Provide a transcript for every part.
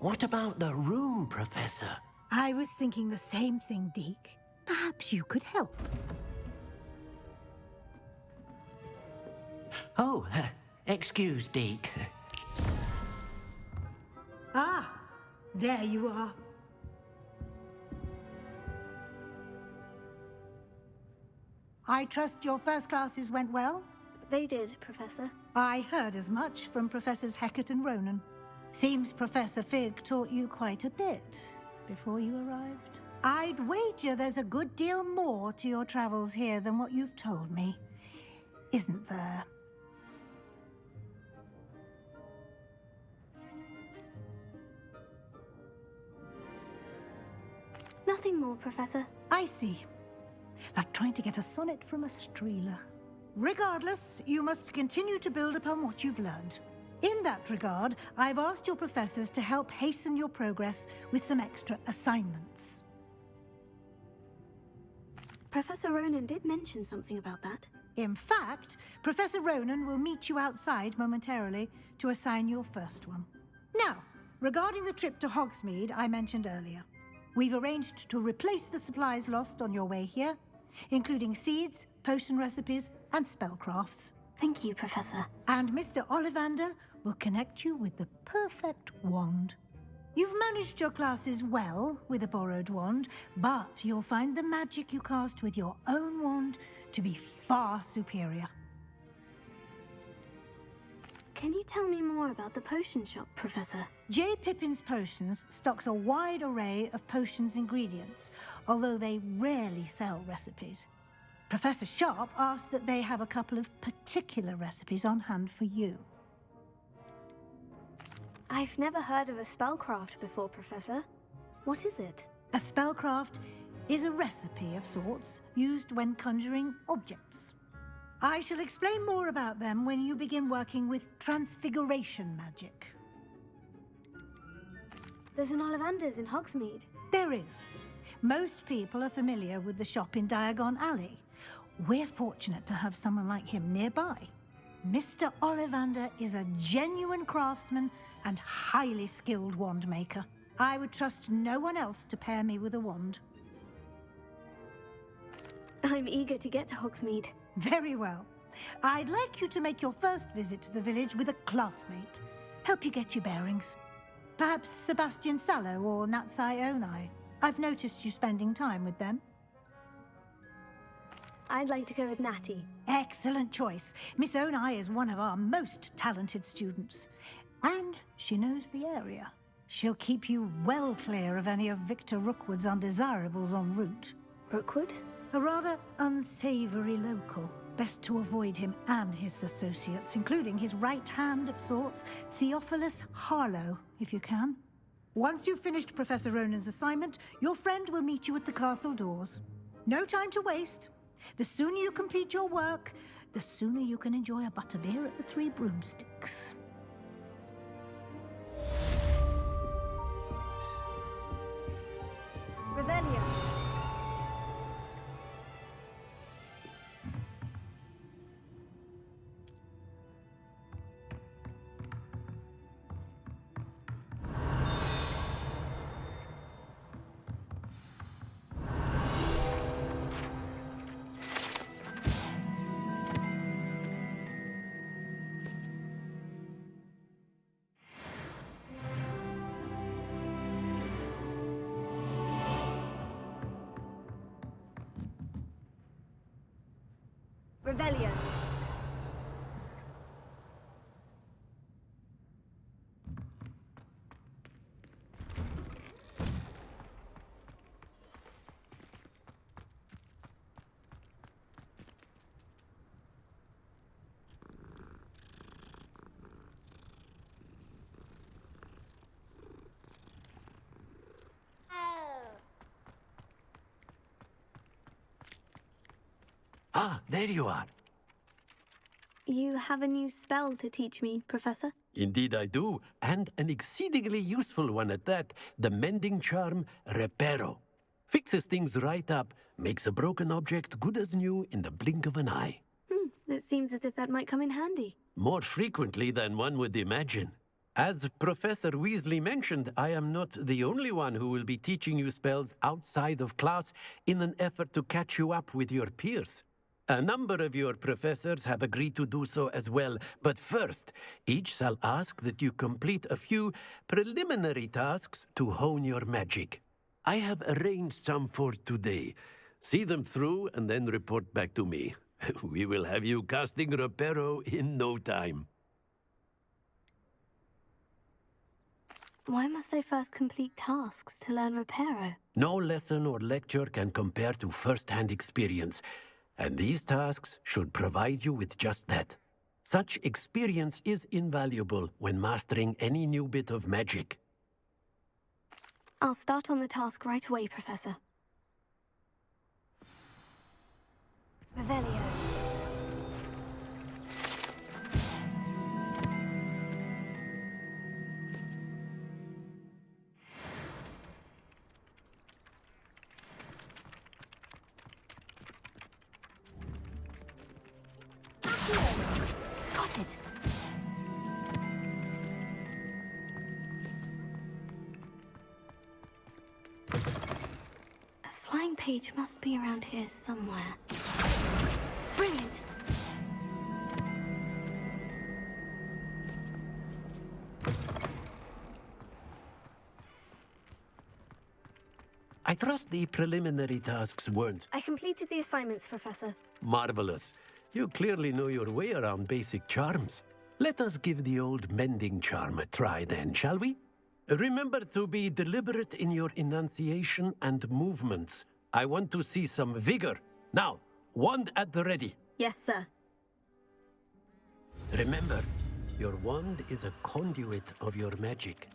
What about the room, Professor? I was thinking the same thing, Deke. Perhaps you could help. Oh, excuse, Deke. Ah, there you are. I trust your first classes went well? They did, Professor. I heard as much from Professors Hecat and Ronan. Seems Professor Fig taught you quite a bit before you arrived. I'd wager there's a good deal more to your travels here than what you've told me. Isn't there? Nothing more, Professor. I see. Like trying to get a sonnet from a streeler. Regardless, you must continue to build upon what you've learned. In that regard, I've asked your professors to help hasten your progress with some extra assignments. Professor Ronan did mention something about that. In fact, Professor Ronan will meet you outside momentarily to assign your first one. Now, regarding the trip to Hogsmeade I mentioned earlier, we've arranged to replace the supplies lost on your way here, including seeds, potion recipes, and spellcrafts. Thank you, Professor. And Mr. Ollivander will connect you with the perfect wand. You've managed your classes well with a borrowed wand, but you'll find the magic you cast with your own wand to be far superior. Can you tell me more about the potion shop, Professor? J. Pippin's Potions stocks a wide array of potions ingredients, although they rarely sell recipes. Professor Sharp asked that they have a couple of particular recipes on hand for you. I've never heard of a spellcraft before, Professor. What is it? A spellcraft is a recipe of sorts used when conjuring objects. I shall explain more about them when you begin working with transfiguration magic. There's an Ollivander's in Hogsmeade. There is. Most people are familiar with the shop in Diagon Alley. We're fortunate to have someone like him nearby. Mr. Ollivander is a genuine craftsman and highly skilled wand maker. I would trust no one else to pair me with a wand. I'm eager to get to Hogsmeade. Very well. I'd like you to make your first visit to the village with a classmate. Help you get your bearings. Perhaps Sebastian Sallow or Natsai Onai. I've noticed you spending time with them. I'd like to go with Natty. Excellent choice. Miss Onai is one of our most talented students. And she knows the area. She'll keep you well clear of any of Victor Rookwood's undesirables en route. Rookwood? A rather unsavory local. Best to avoid him and his associates, including his right hand of sorts, Theophilus Harlow, if you can. Once you've finished Professor Ronan's assignment, your friend will meet you at the castle doors. No time to waste. The sooner you complete your work, the sooner you can enjoy a butterbeer at the Three Broomsticks. Revelio. Revelio. Ah, there you are. You have a new spell to teach me, Professor? Indeed I do, and an exceedingly useful one at that, the mending charm Reparo. Fixes things right up, makes a broken object good as new in the blink of an eye. It seems as if that might come in handy. More frequently than one would imagine. As Professor Weasley mentioned, I am not the only one who will be teaching you spells outside of class in an effort to catch you up with your peers. A number of your professors have agreed to do so as well, but first, each shall ask that you complete a few preliminary tasks to hone your magic. I have arranged some for today. See them through and then report back to me. We will have you casting Reparo in no time. Why must I first complete tasks to learn Reparo? No lesson or lecture can compare to first-hand experience, and these tasks should provide you with just that. Such experience is invaluable when mastering any new bit of magic. I'll start on the task right away, Professor. Revelio. Got it. A flying page must be around here somewhere. Brilliant! I trust the preliminary tasks weren't I completed the assignments, Professor. marvelous. You clearly know your way around basic charms. Let us give the old mending charm a try then, shall we? Remember to be deliberate in your enunciation and movements. I want to see some vigor. Now, wand at the ready. Yes, sir. Remember, your wand is a conduit of your magic.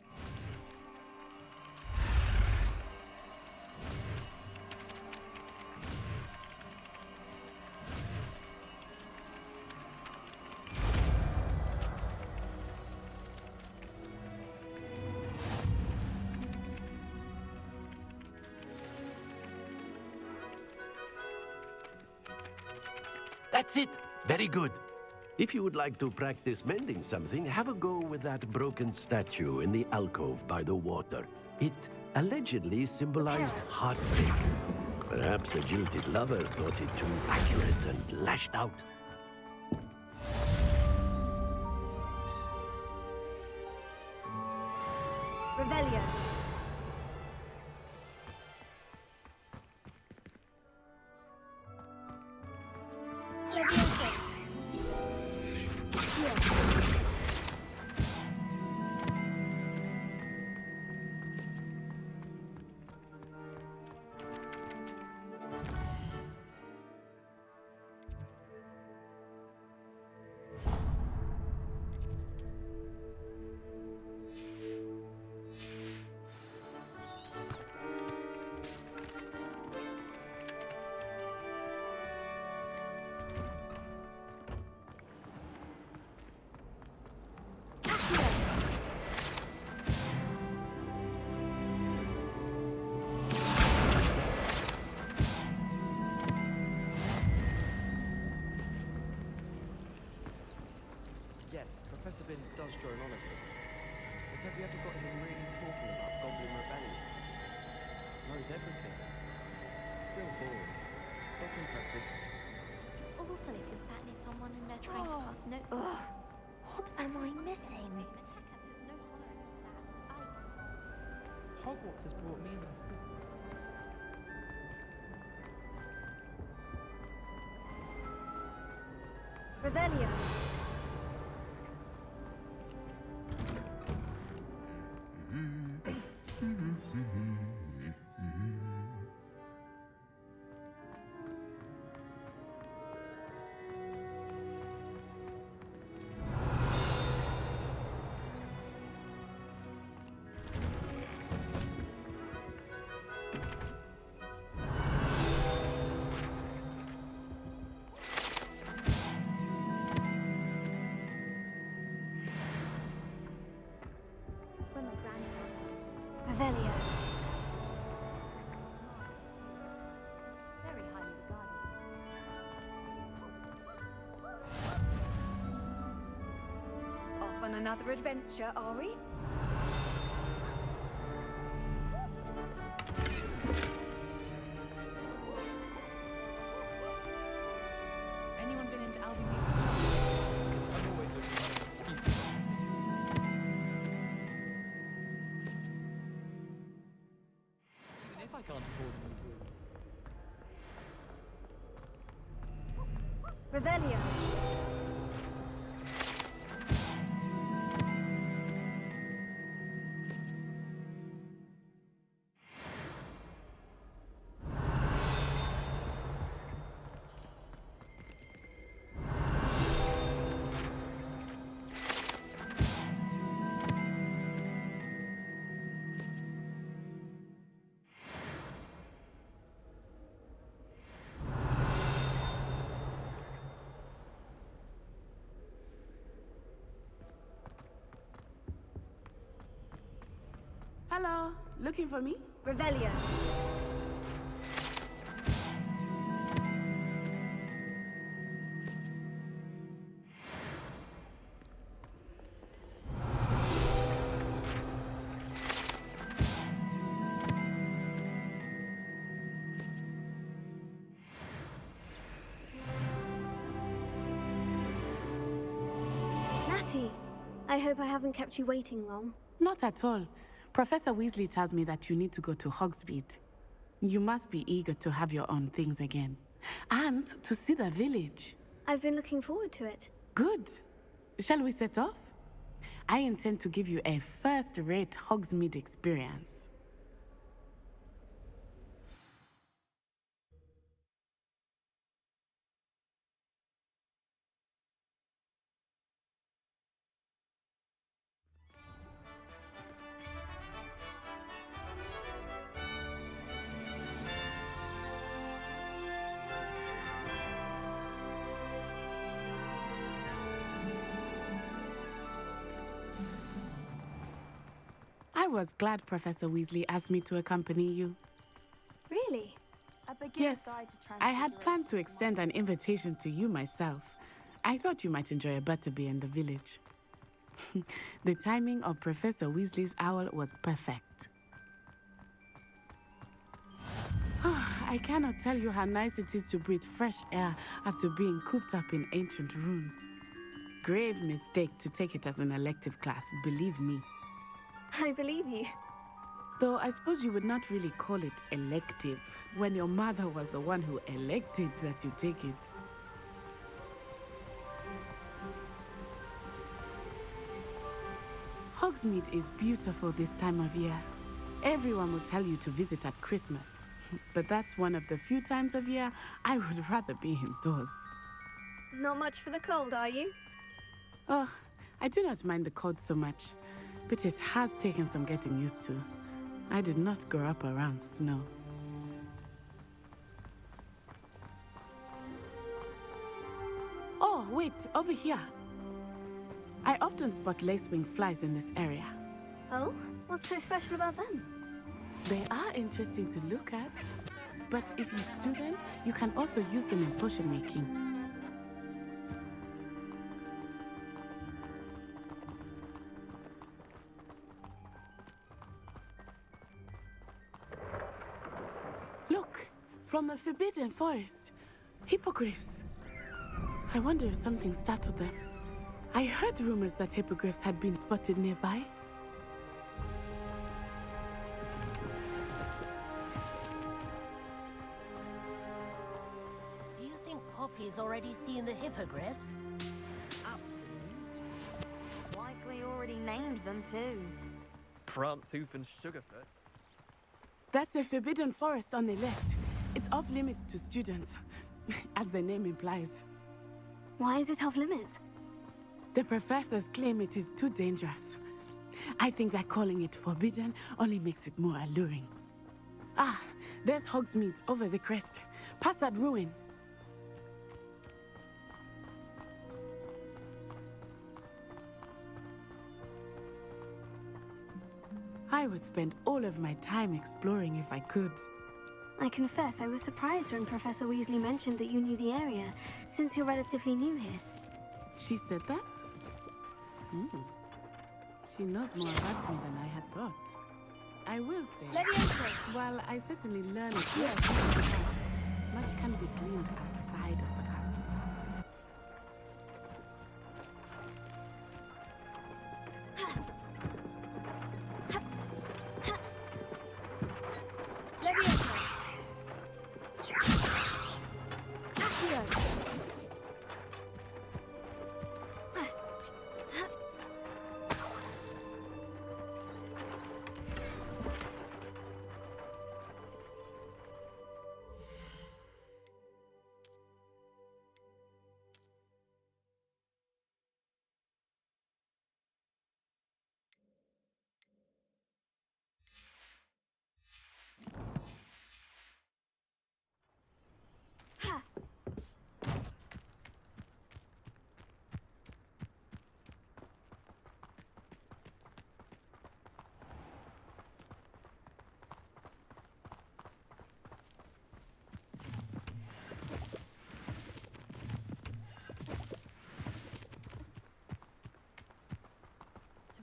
That's it! Very good. If you would like to practice mending something, have a go with that broken statue in the alcove by the water. It allegedly symbolized heartbreak. Perhaps a jilted lover thought it too accurate and lashed out. Revelio. Leviosa. Here. Yes, Professor Binns does drone on a bit. But have you ever got him really talking about Goblin Rebellion? Knows everything. Still boring, but impressive. It's awful if you're sat near someone and they're trying to pass notes. What am I missing? And heck, there's no tolerance for that. Hogwarts has brought me in this. Revelio. another adventure, are we? Anyone been into Albie Music? I'm always looking for an excuse. Even if I can't afford them to. Revelio. Hello, looking for me? Revelio. Natty, I hope I haven't kept you waiting long. Not at all. Professor Weasley tells me that you need to go to Hogsmeade. You must be eager to have your own things again. And to see the village. I've been looking forward to it. Good. Shall we set off? I intend to give you a first-rate Hogsmeade experience. I was glad Professor Weasley asked me to accompany you. Really? Yes, I had planned to extend an invitation to you myself. I thought you might enjoy a butterbeer in the village. The timing of Professor Weasley's owl was perfect. I cannot tell you how nice it is to breathe fresh air after being cooped up in ancient rooms. Grave mistake to take it as an elective class, believe me. I believe you. Though I suppose you would not really call it elective when your mother was the one who elected that you take it. Hogsmeade is beautiful this time of year. Everyone will tell you to visit at Christmas. But that's one of the few times of year I would rather be indoors. Not much for the cold, are you? Oh, I do not mind the cold so much, but it has taken some getting used to. I did not grow up around snow. Oh, wait, over here. I often spot lacewing flies in this area. Oh? What's so special about them? They are interesting to look at, but if you stew them, you can also use them in potion making. Look, from the Forbidden Forest, hippogriffs. I wonder if something startled them. I heard rumors that hippogriffs had been spotted nearby. Do you think Poppy's already seen the hippogriffs? Likely already named them too. Prance, Hoof, and Sugarfoot. That's the Forbidden Forest on the left. It's off limits to students, as the name implies. Why is it off limits? The professors claim it is too dangerous. I think that calling it forbidden only makes it more alluring. Ah, there's Hogsmeade over the crest. Past that ruin. I would spend all of my time exploring if I could. I confess I was surprised when Professor Weasley mentioned that you knew the area, since you're relatively new here. She said that? she knows more about me than I had thought. I will say, while I certainly learn a few things, much can be gleaned outside of the castle walls.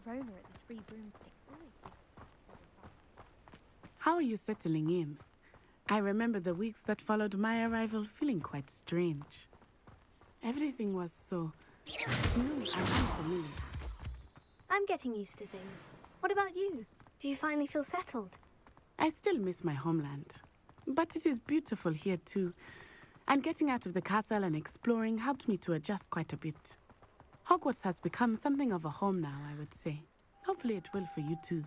Serona at the Three Broomsticks always gives How are you settling in? I remember the weeks that followed my arrival feeling quite strange. Everything was so smooth and unfamiliar. I'm getting used to things. What about you? Do you finally feel settled? I still miss my homeland, but it is beautiful here too. And getting out of the castle and exploring helped me to adjust quite a bit. Hogwarts has become something of a home now, I would say. Hopefully it will for you too.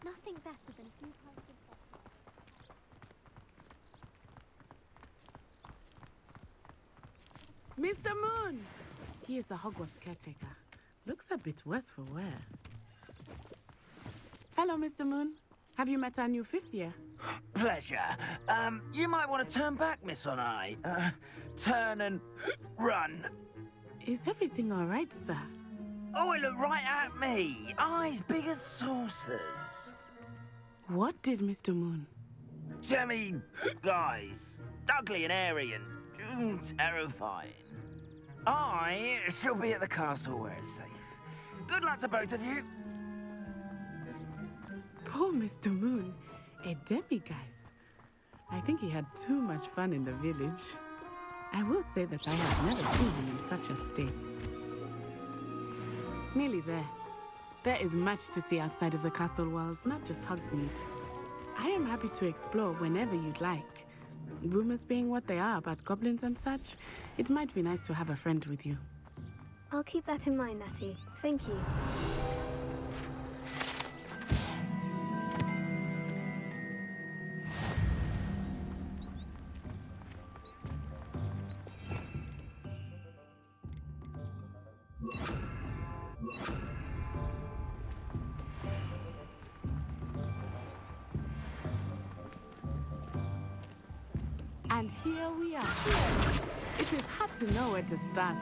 nothing better than a few pints of vodka. Mr. Moon! He is the Hogwarts caretaker. Looks a bit worse for wear. Hello, Mr. Moon. Have you met our new fifth year? Pleasure. You might want to turn back, Miss Onai. Turn and run. Is everything all right, sir? Oh, it looked right at me. Eyes big as saucers. What did Mr. Moon? Jemmy guys. Ugly and airy and terrifying. I shall be at the castle where it's safe. Good luck to both of you. Poor Mr. Moon. A demiguise. I think he had too much fun in the village. I will say that I have never seen him in such a state. Nearly there. There is much to see outside of the castle walls, not just Hogsmeade. I am happy to explore whenever you'd like. Rumors being what they are about goblins and such, it might be nice to have a friend with you. I'll keep that in mind, Natty. Thank you. And here we are. It is hard to know where to start.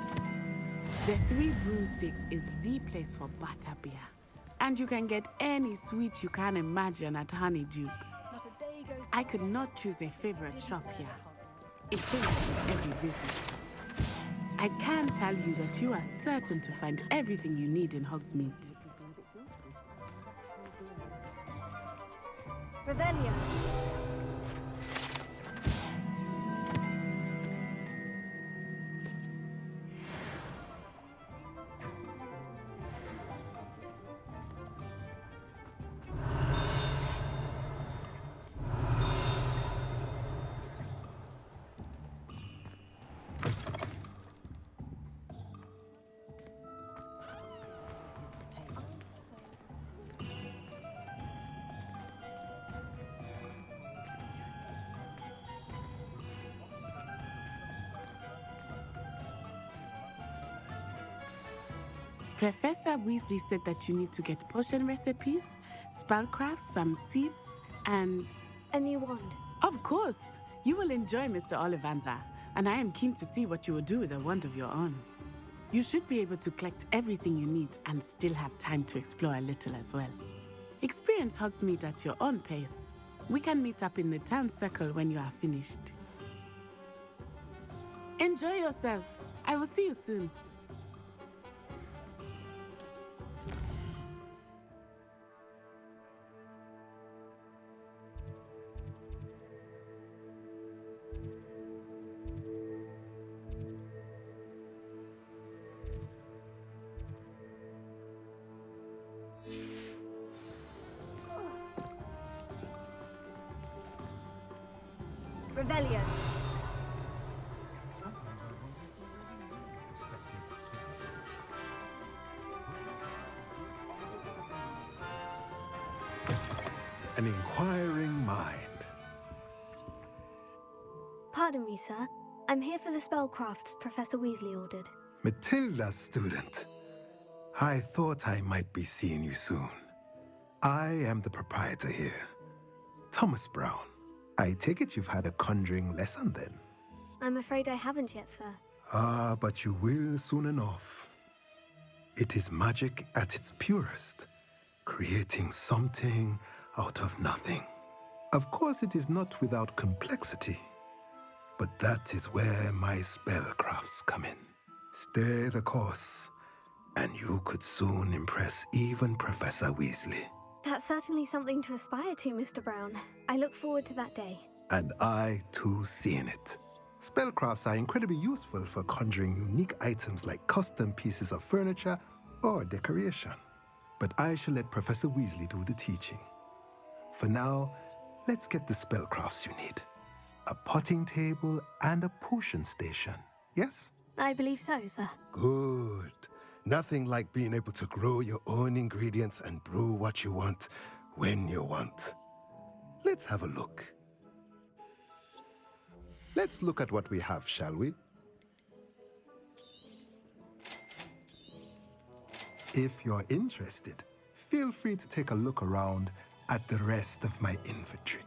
The Three Broomsticks is the place for butterbeer. And you can get any sweet you can imagine at Honeydukes. I could not choose a favorite shop here. It changes with every visit. I can tell you that you are certain to find everything you need in Hogsmeade. Revelia. Professor Weasley said that you need to get potion recipes, spellcrafts, some seeds, and... A new wand. Of course! You will enjoy Mr. Ollivander, and I am keen to see what you will do with a wand of your own. You should be able to collect everything you need and still have time to explore a little as well. Experience Hogsmeade at your own pace. We can meet up in the town circle when you are finished. Enjoy yourself. I will see you soon. Revelio. An inquiring mind. Pardon me, sir. I'm here for the spellcrafts Professor Weasley ordered. Matilda's student. I thought I might be seeing you soon. I am the proprietor here, Thomas Brown. I take it you've had a conjuring lesson then? I'm afraid I haven't yet, sir. Ah, but you will soon enough. It is magic at its purest, creating something out of nothing. Of course, it is not without complexity, but that is where my spellcrafts come in. Stay the course, and you could soon impress even Professor Weasley. That's certainly something to aspire to, Mr. Brown. I look forward to that day. And I, too, seeing it. Spellcrafts are incredibly useful for conjuring unique items like custom pieces of furniture or decoration. But I shall let Professor Weasley do the teaching. For now, let's get the spellcrafts you need. A potting table and a potion station, yes? I believe so, sir. Good. Nothing like being able to grow your own ingredients and brew what you want when you want. Let's have a look. Let's look at what we have, shall we? If you're interested, feel free to take a look around at the rest of my inventory.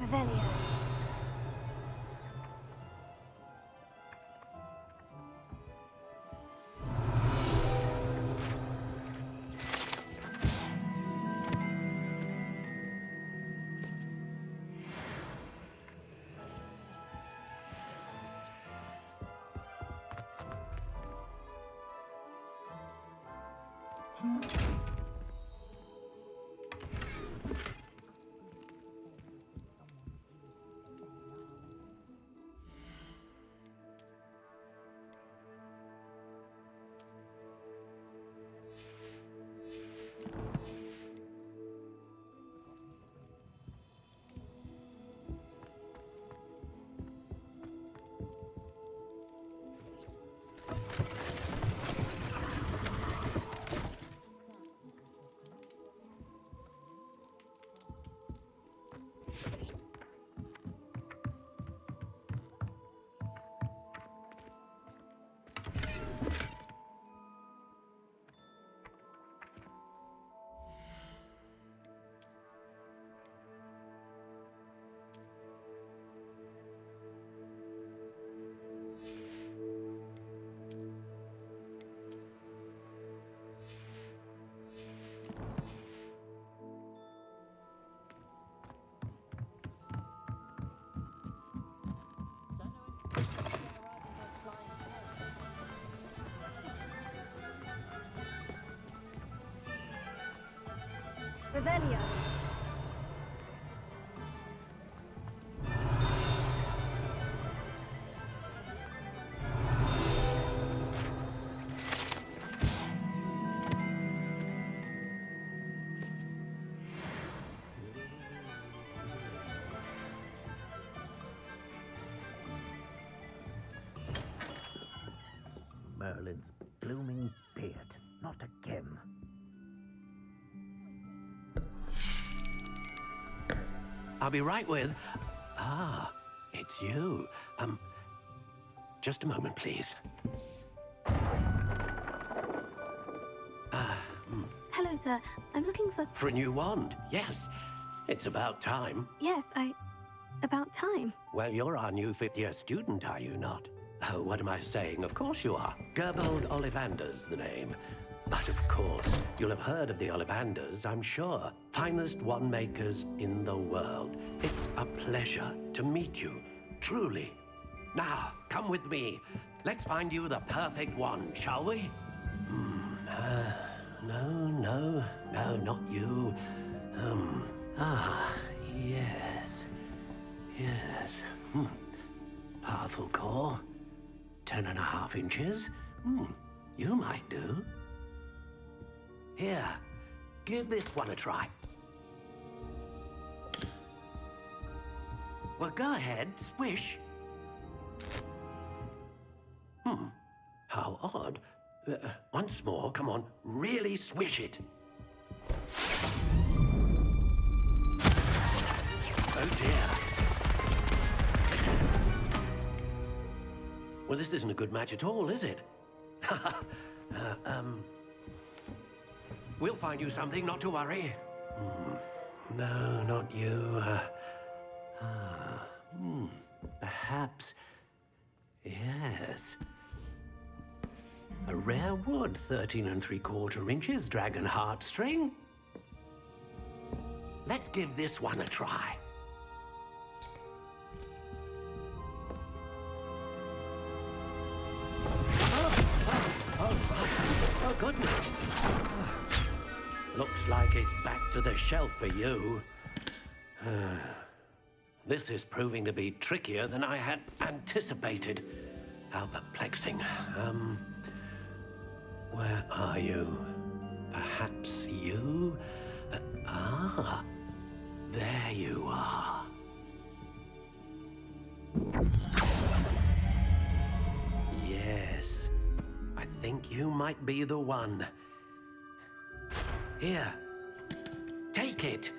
Revelio. Revelio. Merlin's blooming beard. Not again. I'll be right with... Ah, it's you. Just a moment, please. Hello, sir. I'm looking for... For a new wand, yes. It's about time. Yes, about time. Well, you're our new fifth-year student, are you not? Oh, what am I saying? Of course you are. Gerbold Ollivander's the name. But of course, you'll have heard of the Ollivanders, I'm sure. Finest wand makers in the world. It's a pleasure to meet you, truly. Now, come with me. Let's find you the perfect wand, shall we? No, not you. Yes. Yes. Powerful core. 10.5 inches. You might do. Here, give this one a try. Well, go ahead, swish. How odd. Once more, come on, really swish it. Oh dear. Well, this isn't a good match at all, is it? We'll find you something, not to worry. No, not you. Perhaps. Yes. A rare wood, 13 3/4 inches, dragon heartstring. Let's give this one a try. Oh, goodness. Looks like it's back to the shelf for you. This is proving to be trickier than I had anticipated. How perplexing. Where are you? Perhaps you? There you are. Yes, I think you might be the one. Here, take it.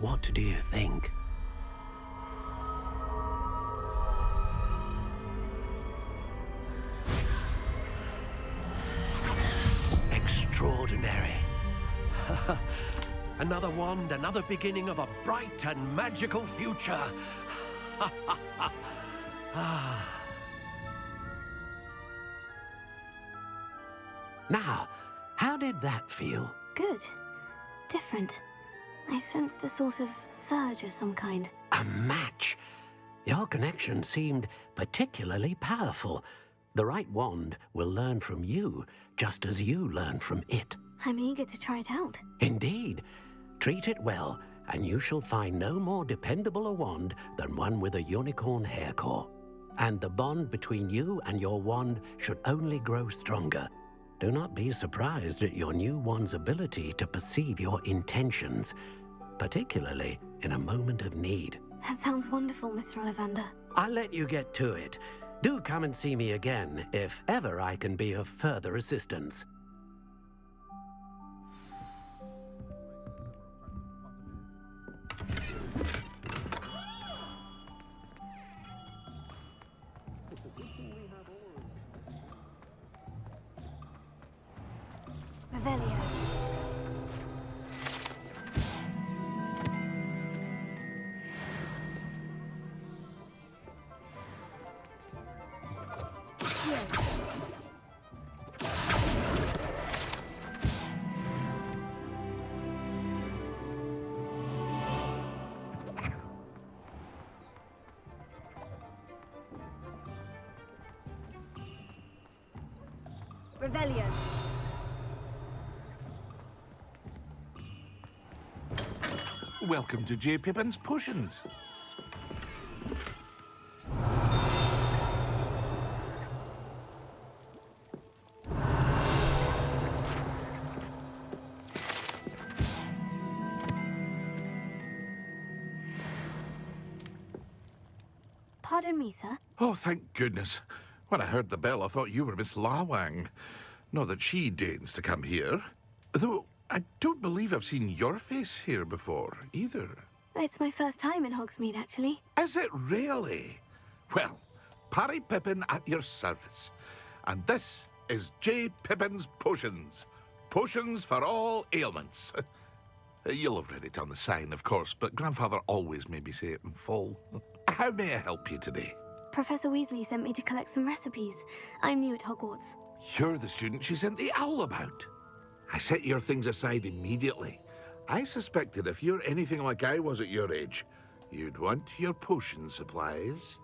What do you think? Extraordinary. Another wand, another beginning of a bright and magical future. Now, how did that feel? Good. Different. I sensed a sort of surge of some kind. A match. Your connection seemed particularly powerful. The right wand will learn from you, just as you learn from it. I'm eager to try it out. Indeed. Treat it well, and you shall find no more dependable a wand than one with a unicorn hair core. And the bond between you and your wand should only grow stronger. Do not be surprised at your new wand's ability to perceive your intentions, particularly in a moment of need. That sounds wonderful, Mr. Ollivander. I'll let you get to it. Do come and see me again if ever I can be of further assistance. Revelio. Revelio. Welcome to J. Pippin's Potions. Pardon me, sir. Oh, thank goodness. When I heard the bell, I thought you were Miss Lawang. Not that she deigns to come here. Though I don't believe I've seen your face here before, either. It's my first time in Hogsmeade, actually. Is it really? Well, Parry Pippin at your service. And this is J. Pippin's Potions. Potions for all ailments. You'll have read it on the sign, of course, but Grandfather always made me say it in full. How may I help you today? Professor Weasley sent me to collect some recipes. I'm new at Hogwarts. You're the student she sent the owl about. I set your things aside immediately. I suspected if you're anything like I was at your age, you'd want your potion supplies.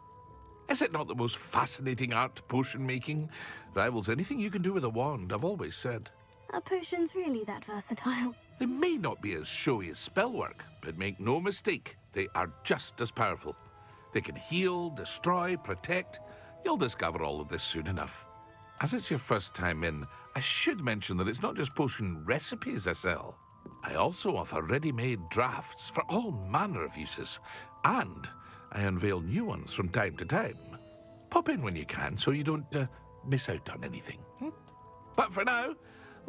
Is it not the most fascinating art, potion making? Rivals anything you can do with a wand, I've always said. Are potions really that versatile? They may not be as showy as spellwork, but make no mistake, they are just as powerful. They can heal, destroy, protect. You'll discover all of this soon enough. As it's your first time in, I should mention that it's not just potion recipes I sell. I also offer ready-made drafts for all manner of uses, and I unveil new ones from time to time. Pop in when you can so you don't miss out on anything. But for now,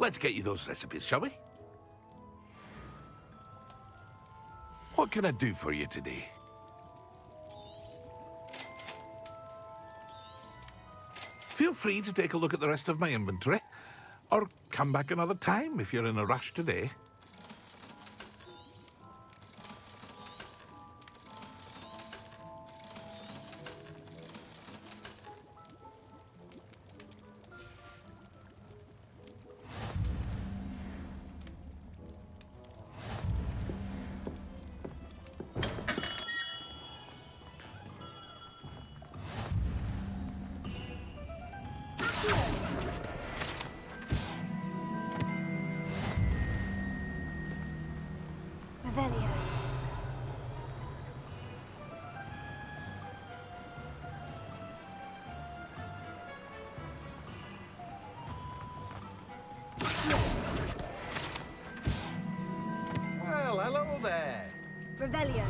let's get you those recipes, shall we? What can I do for you today? Feel free to take a look at the rest of my inventory, or come back another time if you're in a rush today. Revelio. Well, hello there. Revelio.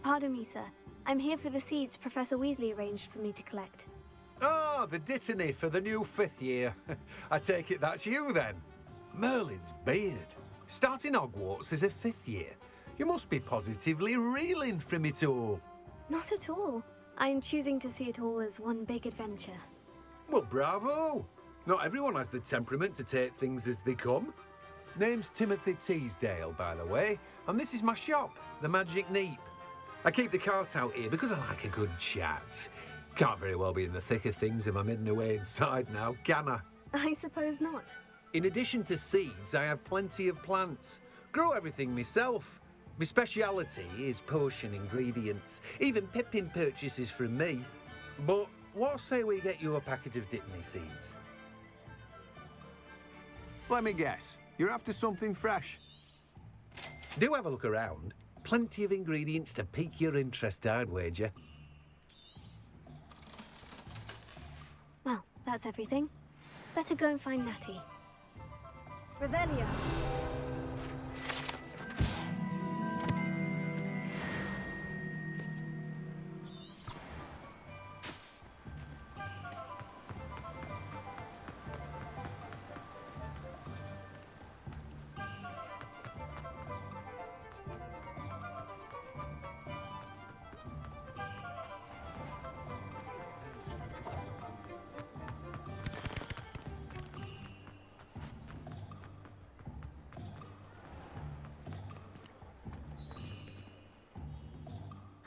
Pardon me, sir. I'm here for the seeds Professor Weasley arranged for me to collect. Ah, the dittany for the new 5th year. I take it that's you, then. Merlin's beard. Starting Hogwarts as a 5th year. You must be positively reeling from it all. Not at all. I'm choosing to see it all as one big adventure. Well, bravo. Not everyone has the temperament to take things as they come. Name's Timothy Teasdale, by the way, and this is my shop, the Magic Neep. I keep the cart out here because I like a good chat. Can't very well be in the thick of things if I'm hidden away inside now, can I? I suppose not. In addition to seeds, I have plenty of plants. Grow everything myself. My speciality is potion ingredients. Even Pippin purchases from me. But what say we get you a packet of Dittany seeds? Let me guess. You're after something fresh. Do have a look around. Plenty of ingredients to pique your interest, I'd wager. Well, that's everything. Better go and find Natty. Revelio.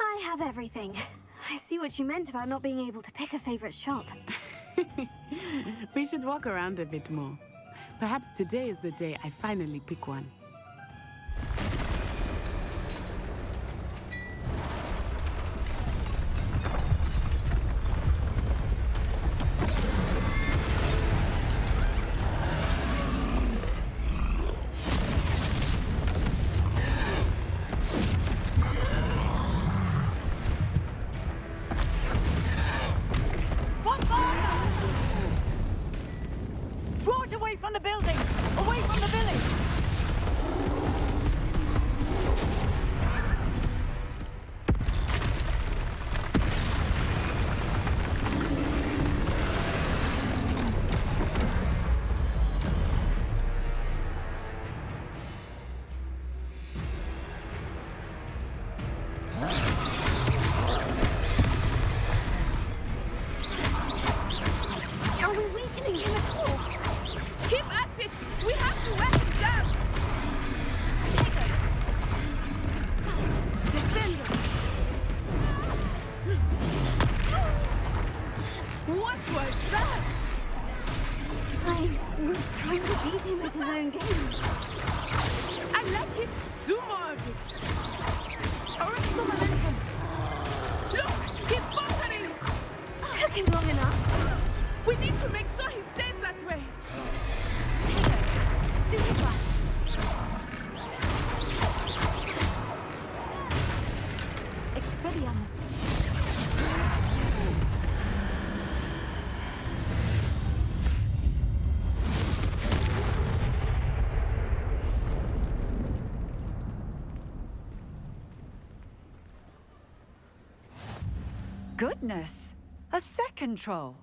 I have everything. I see what you meant about not being able to pick a favorite shop. We should walk around a bit more. Perhaps today is the day I finally pick one. from the building! Away from the village! Are we weakening him at all? Keep at it! We have to wear him down! Descend! What was that? I was trying to beat him at his own game. I like it. Do more of it. Arrest the momentum. Look! He's faltering! Took him long enough. We need to make sure he stays that way. Stupid one. Expelliarmus. Goodness! A second troll!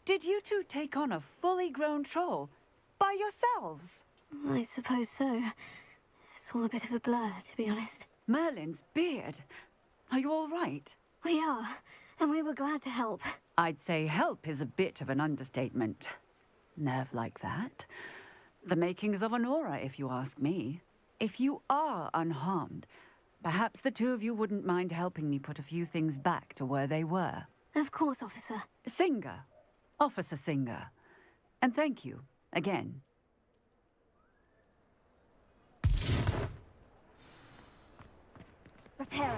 Did you two take on a fully grown troll? By yourselves? I suppose so. It's all a bit of a blur, to be honest. Merlin's beard. Are you all right? We are, and we were glad to help. I'd say help is a bit of an understatement. Nerve like that. The makings of an aura, if you ask me. If you are unharmed, perhaps the two of you wouldn't mind helping me put a few things back to where they were. Of course, officer. Singer. Officer Singer. And thank you, again. Reparo.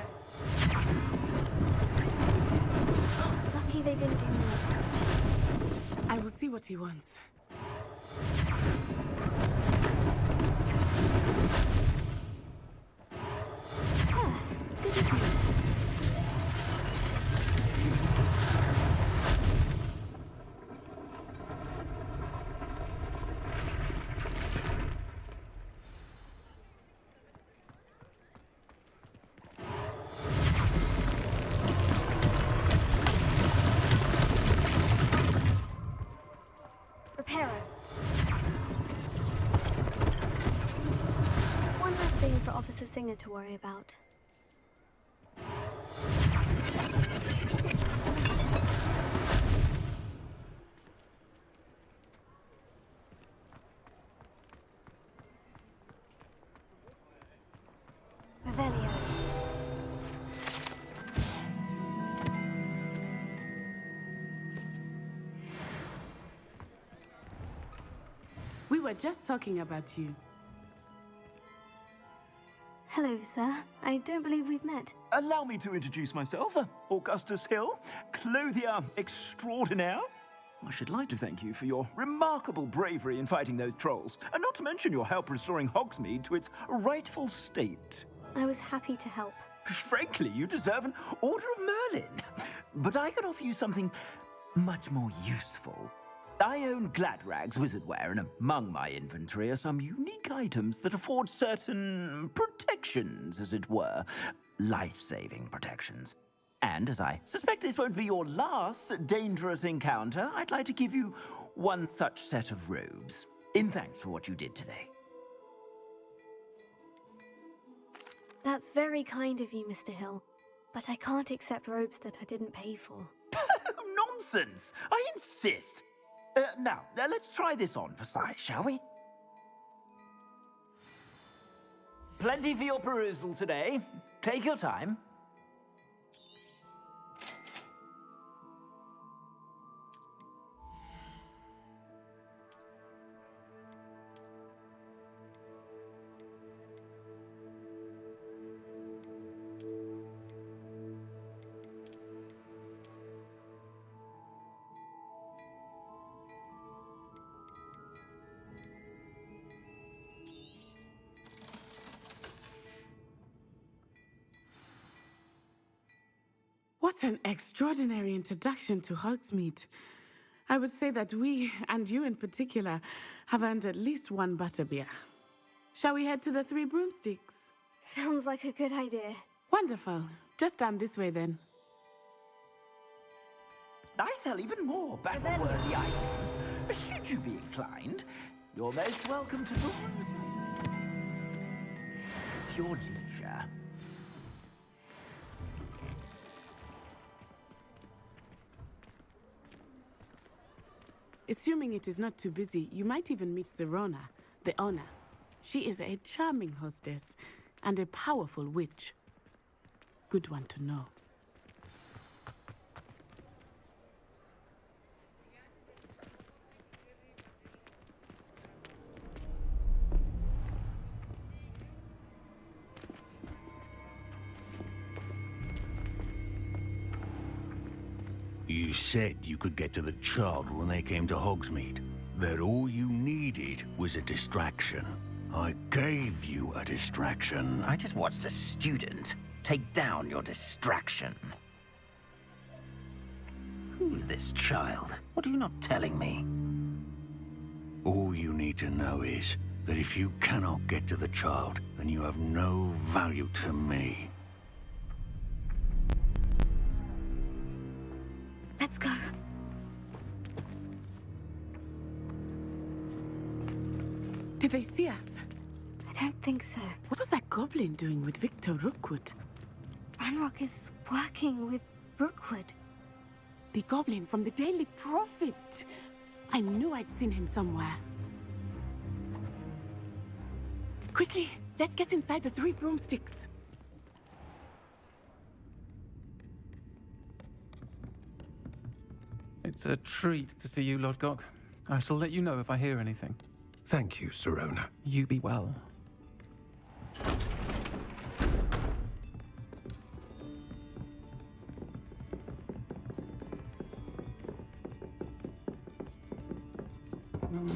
Lucky they didn't do more. I will see what he wants. Ah, good as new. Reparo. One last thing for Officer Singer to worry about. Revelio. We were just talking about you. Hello, sir. I don't believe we've met. Allow me to introduce myself, Augustus Hill, clothier extraordinaire. I should like to thank you for your remarkable bravery in fighting those trolls, and not to mention your help restoring Hogsmeade to its rightful state. I was happy to help. Frankly, you deserve an Order of Merlin. But I can offer you something much more useful. I own Gladrag's wizardware, and among my inventory are some unique items that afford certain protections, as it were. Life-saving protections. And as I suspect this won't be your last dangerous encounter, I'd like to give you one such set of robes, in thanks for what you did today. That's very kind of you, Mr. Hill. But I can't accept robes that I didn't pay for. Nonsense! I insist! Now, let's try this on for size, shall we? Plenty for your perusal today. Take your time. What an extraordinary introduction to Hogsmeade. I would say that we, and you in particular, have earned at least one butterbeer. Shall we head to the Three Broomsticks? Sounds like a good idea. Wonderful. Just down this way then. I sell even more battle-worthy items. Should you be inclined, you're most welcome to the It's your leisure. Assuming it is not too busy, you might even meet Sirona, the owner. She is a charming hostess and a powerful witch. Good one to know. You said you could get to the child when they came to Hogsmeade. That all you needed was a distraction. I gave you a distraction. I just watched a student take down your distraction. Who's this child? What are you not telling me? All you need to know is that if you cannot get to the child, then you have no value to me. Let's go. Did they see us? I don't think so. What was that goblin doing with Victor Rookwood? Ranrock is working with Rookwood. The goblin from the Daily Prophet. I knew I'd seen him somewhere. Quickly, let's get inside the Three Broomsticks. It's a treat to see you, Lodgok. I shall let you know if I hear anything. Thank you, Sirona. You be well.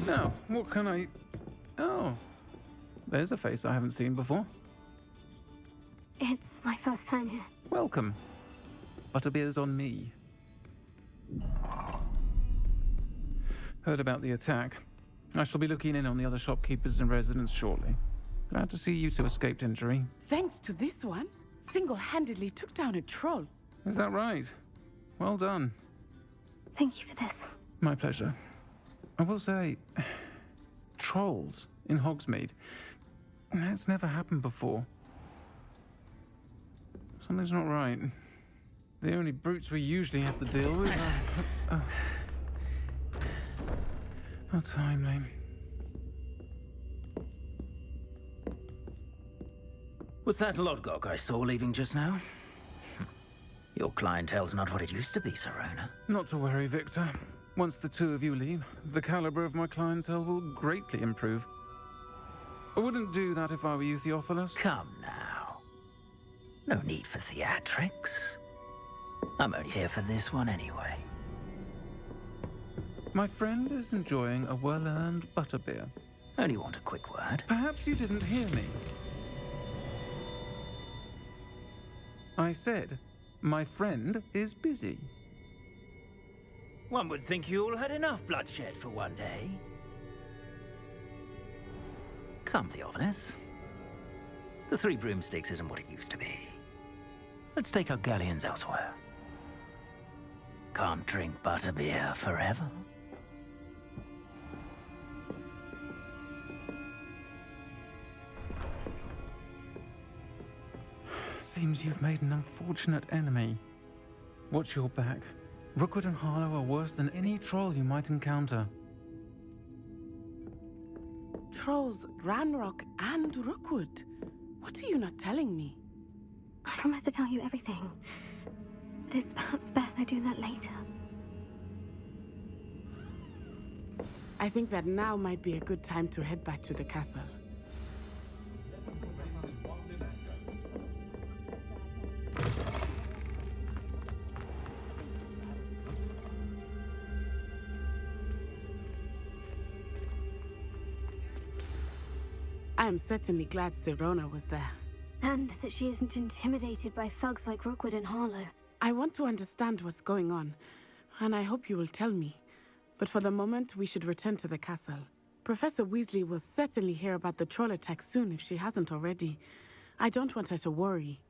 Now, what can I... Oh, there's a face I haven't seen before. It's my first time here. Welcome. Butterbeer's on me. Heard about the attack. I shall be looking in on the other shopkeepers and residents shortly. Glad to see you two escaped injury. Thanks to this one, single-handedly took down a troll. Is that right? Well done. Thank you for this. My pleasure. I will say, trolls in Hogsmeade. That's never happened before. Something's not right. The only brutes we usually have to deal with are... How timely. Was that Lodgok I saw leaving just now? Your clientele's not what it used to be, Sirona. Not to worry, Victor. Once the two of you leave, the caliber of my clientele will greatly improve. I wouldn't do that if I were you, Theophilus. Come now. No need for theatrics. I'm only here for this one anyway. My friend is enjoying a well-earned butterbeer. Only want a quick word. Perhaps you didn't hear me. I said, my friend is busy. One would think you all had enough bloodshed for one day. Come, Theophilus. The Three Broomsticks isn't what it used to be. Let's take our galleons elsewhere. Can't drink butterbeer forever. Seems you've made an unfortunate enemy. Watch your back. Rookwood and Harlow are worse than any troll you might encounter. Trolls, Ranrock, and Rookwood. What are you not telling me? I promise to tell you everything. But it's perhaps best I do that later. I think that now might be a good time to head back to the castle. I am certainly glad Sirona was there. And that she isn't intimidated by thugs like Rookwood and Harlow. I want to understand what's going on, and I hope you will tell me. But for the moment, we should return to the castle. Professor Weasley will certainly hear about the troll attack soon if she hasn't already. I don't want her to worry.